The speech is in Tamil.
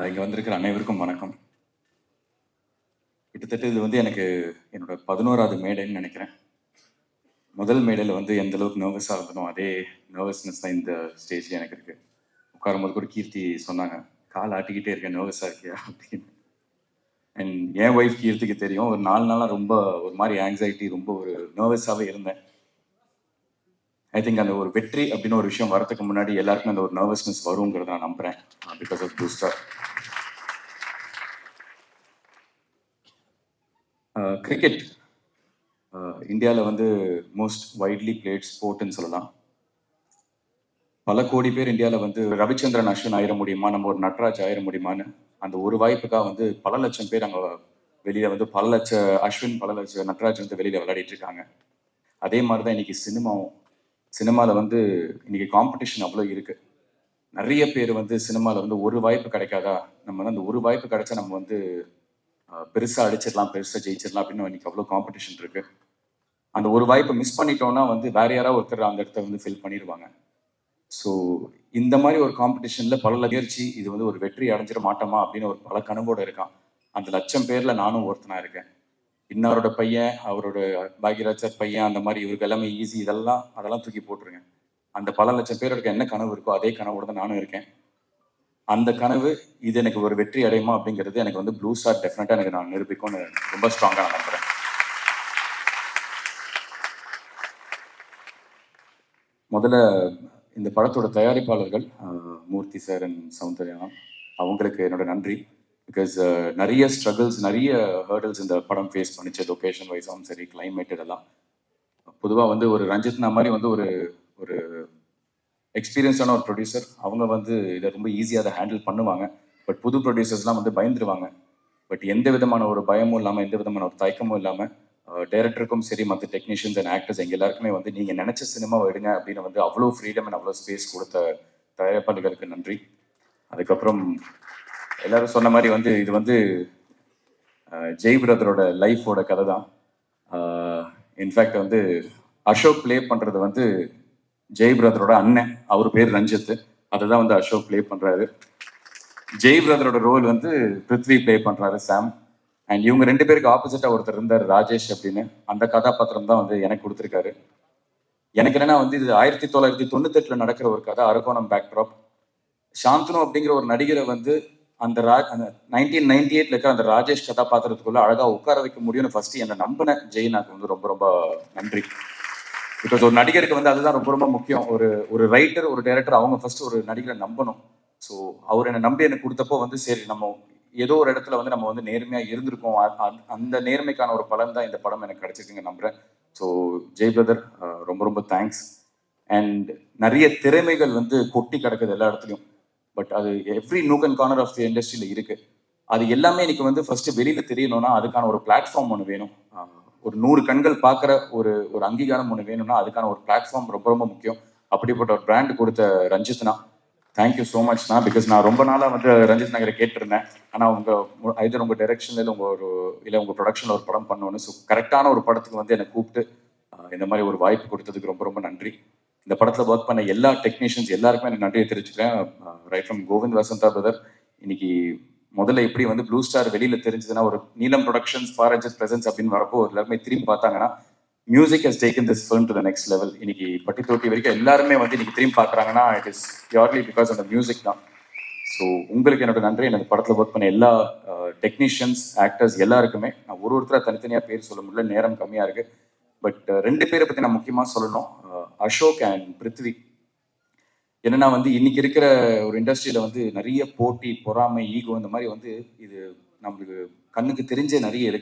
இங்கே வந்திருக்கிற அனைவருக்கும் வணக்கம். கிட்டத்தட்ட இது வந்து எனக்கு என்னோட 11வது மேடைன்னு நினைக்கிறேன். முதல் மேடையில் வந்து எந்த அளவுக்கு நர்வஸாக இருந்தனோ அதே நர்வஸ்னஸ் தான் இந்த ஸ்டேஜில் எனக்கு இருக்கு. உட்காரும்போது கூட கீர்த்தி சொன்னாங்க, கால் ஆட்டிக்கிட்டே இருக்கேன், நர்வஸாக இருக்கியா அப்படின்னு. அண்ட் என் ஒய்ஃப் கீர்த்திக்கு தெரியும், ஒரு 4 நாளாக ரொம்ப ஒரு மாதிரி ஆங்ஸைட்டி, ரொம்ப ஒரு நர்வஸாகவே இருந்தேன். ஐ திங்க் அந்த ஒரு வெற்றி அப்படின்னு ஒரு விஷயம் வரதுக்கு முன்னாடி எல்லாருக்கும் அந்த ஒரு நர்வஸ்னஸ் வருங்கிறத நான் நம்புகிறேன். Because of blue star. Cricket இந்தியாவில் வந்து மோஸ்ட் வைட்லி பிளேட் ஸ்போர்ட்னு சொல்லலாம். பல கோடி பேர் இந்தியாவில் வந்து ரவிச்சந்திரன் அஸ்வின் ஆயிட முடியுமா, நம்ம ஒரு நட்ராஜ் ஆயிட முடியுமான்னு அந்த ஒரு வாய்ப்புக்காக வந்து பல லட்சம் பேர் அங்கே வெளியில் வந்து பல லட்ச நட்ராஜ் வந்து வெளியில் விளையாடிட்டு இருக்காங்க. அதே மாதிரி தான் இன்னைக்கு சினிமாவில் வந்து இன்னைக்கு காம்படிஷன் அவ்வளோ இருக்கு. நிறைய பேர் வந்து சினிமாவில் வந்து ஒரு வாய்ப்பு கிடைக்காதா, நம்ம வந்து அந்த ஒரு வாய்ப்பு கிடைச்சா நம்ம வந்து பெருசாக அடிச்சிடலாம், பெருசாக ஜெயிச்சிடலாம் அப்படின்னு இன்னைக்கு அவ்வளோ காம்படிஷன் இருக்கு. அந்த ஒரு வாய்ப்பை மிஸ் பண்ணிட்டோம்னா வந்து வேற யாராவது ஒருத்தர் அந்த இடத்த வந்து ஃபில் பண்ணிடுவாங்க. ஸோ இந்த மாதிரி ஒரு காம்படிஷனில் பல முயற்சி, இது வந்து ஒரு வெற்றி அடைஞ்சிட மாட்டோமா அப்படின்னு ஒரு பல கனவோடு இருக்கான். அந்த 1,00,000 பேரில் நானும் ஒருத்தனாக இருக்கேன். இன்னவரோட பையன், அவரோட பாக்யராஜ் சார் பையன், அந்த மாதிரி இவருக்கு எல்லாமே ஈஸி, அதெல்லாம் தூக்கி போட்டுருங்க. அந்த பல லட்சம் பேருக்கு என்ன கனவு இருக்கோ அதே கனவோடு தான் நானும் இருக்கேன். அந்த கனவு இது எனக்கு ஒரு வெற்றி அடையுமா அப்படிங்கிறது எனக்கு வந்து ப்ளூ ஸ்டார் டெஃபினட்டாக எனக்கு நான் நிரூபிக்கும்னு ரொம்ப ஸ்ட்ராங்காக நான் நம்புகிறேன். முதல்ல இந்த படத்தோட தயாரிப்பாளர்கள் மூர்த்தி சார் அண்ட் சௌந்தர்யா, அவங்களுக்கு என்னோட நன்றி. பிகாஸ் நிறைய ஸ்ட்ரகிள்ஸ், நிறைய ஹேர்டல்ஸ் இந்த படம் ஃபேஸ் பண்ணிச்சு, லொக்கேஷன் வைஸாகவும் சரி, கிளைமேட் இதெல்லாம். பொதுவாக வந்து ஒரு ரஞ்சித்னா மாதிரி வந்து ஒரு ஒரு எக்ஸ்பீரியன்ஸான ஒரு ப்ரொடியூசர், அவங்க வந்து இதை ரொம்ப ஈஸியாக அதை ஹேண்டில் பண்ணுவாங்க. பட் புது ப்ரொடியூசர்ஸ்லாம் வந்து பயந்துருவாங்க. பட் எந்த விதமான ஒரு பயமும் இல்லாமல், எந்த விதமான ஒரு தயக்கமும் இல்லாமல் டைரக்டருக்கும் சரி, மற்ற டெக்னீஷியன்ஸ் அண்ட் ஆக்டர்ஸ் எங்கள் எல்லாருக்குமே வந்து நீங்கள் நினச்ச சினிமாவை எடுங்க அப்படின்னு வந்து அவ்வளோ ஃப்ரீடம் அண்ட் அவ்வளோ ஸ்பேஸ் கொடுத்த தயாரிப்பாளர்களுக்கு நன்றி. அதுக்கப்புறம் எல்லாரும் சொன்ன மாதிரி வந்து இது வந்து ஜெய் பிரதரோட லைஃபோட கதை தான். இன்ஃபேக்ட் வந்து அசோக் ப்ளே பண்ணுறது வந்து ஜெய் பிரதரோட அண்ணன், அவர் பேர் ரஞ்சித், அதை தான் வந்து அசோக் ப்ளே பண்ணுறாரு. ஜெய் பிரதரோட ரோல் வந்து பிருத்வி ப்ளே பண்ணுறாரு, சாம். அண்ட் இவங்க 2 பேருக்கு ஆப்போசிட்டாக ஒருத்தர் இருந்தார், ராஜேஷ் அப்படின்னு. அந்த கதாபாத்திரம் தான் வந்து எனக்கு கொடுத்துருக்காரு. எனக்கு என்னன்னா வந்து இது 1998 நடக்கிற ஒரு கதை, அரக்கோணம் பேக்ட்ராப். சாந்தனு அப்படிங்கிற ஒரு நடிகரை வந்து அந்த 1998 இருக்கிற அந்த ராஜேஷ் கதாபாத்திரத்துக்குள்ள அழகா உட்கார வைக்க முடியும்னு ஃபர்ஸ்ட் என்னை நம்பின ஜெயினாக்கு வந்து ரொம்ப ரொம்ப நன்றி. பிகாஸ் ஒரு நடிகருக்கு வந்து அதுதான் ரொம்ப ரொம்ப முக்கியம். ஒரு ரைட்டர், ஒரு டைரக்டர், அவங்க ஃபர்ஸ்ட் ஒரு நடிகரை நம்பணும். ஸோ அவர் என்னை நம்பி எனக்கு கொடுத்தப்போ வந்து சரி, நம்ம ஏதோ ஒரு இடத்துல வந்து நம்ம வந்து நேர்மையாக இருந்திருக்கோம், அந்த நேர்மைக்கான ஒரு பலன் தான் இந்த படம் எனக்கு கிடைச்சிருக்குங்க நம்புறேன். ஸோ ஜெய் பிரதர், ரொம்ப ரொம்ப தேங்க்ஸ். அண்ட் நிறைய திறமைகள் வந்து கொட்டி கிடக்குது எல்லா இடத்துலையும். பட் அது every nook and corner of the இண்டஸ்ட்ரியில் இருக்கு. அது எல்லாமே இன்னைக்கு வந்து ஃபர்ஸ்ட் வெளியில தெரியணும்னா அதுக்கான ஒரு பிளாட்ஃபார்ம் ஒன்று வேணும். ஒரு 100 கண்கள் பார்க்குற ஒரு அங்கீகாரம் ஒன்று வேணும்னா அதுக்கான ஒரு பிளாட்ஃபார்ம் ரொம்ப ரொம்ப முக்கியம். அப்படிப்பட்ட ஒரு பிராண்ட் கொடுத்த ரஞ்சித்னா, தேங்க்யூ ஸோ மச்னா. பிகாஸ் நான் ரொம்ப நாளாக வந்து ரஞ்சித் நகரை கேட்டிருந்தேன். ஆனால் ஐதர் உங்கள் டைரக்ஷனில் இல்லை உங்கள் ப்ரொடக்ஷனில் ஒரு படம் பண்ணணும்னு. ஸோ கரெக்டான ஒரு படத்துக்கு வந்து என்னை கூப்பிட்டு இந்த மாதிரி ஒரு வாய்ப்பு கொடுத்ததுக்கு ரொம்ப ரொம்ப நன்றி. இந்த படத்தில் ஒர்க் பண்ண எல்லா டெக்னீஷியன்ஸ் எல்லாருக்குமே எனக்கு நன்றியை தெரிவிச்சுக்கிறேன். Right from Kovind Vasantha brother. இன்னைக்கு முதல்ல எப்படி வந்து ப்ளூ ஸ்டார் வெளியில தெரிஞ்சதுன்னா, ஒரு நீலம் ப்ரொடக்ஷன்ஸ் ஃபார் ரஞ்சித் பிரசன்ஸ் அப்படின்னு வரப்போ எல்லாருமே திரும்பி பார்த்தாங்கன்னா, music has taken this film to the next level. இன்னைக்கு பட்டி தொட்டி வரைக்கும் எல்லாருமே வந்து இன்னைக்கு திரும்பி பார்க்குறாங்கன்னா, it is purely because of the music தான். ஸோ உங்களுக்கு என்னோட நன்றி. எனக்கு படத்தில் ஒர்க் பண்ண எல்லா டெக்னீஷியன்ஸ், ஆக்டர்ஸ் எல்லாருக்குமே. நான் ஒருத்தராக தனித்தனியாக பேர் சொல்ல முடியல, நேரம் கம்மியாக இருக்கு. பட் 2 பேரை பற்றி நான் முக்கியமாக சொல்லணும், அசோக் அண்ட் பிருத்வி. என்னன்னா வந்து இன்னைக்கு இருக்கிற ஒரு இண்டஸ்ட்ரியில வந்து நிறைய போட்டி, பொறாமை, ஈகோ, இந்த மாதிரி வந்து இது நம்மளுக்கு கண்ணுக்கு தெரிஞ்ச நிறைய இருக்கு.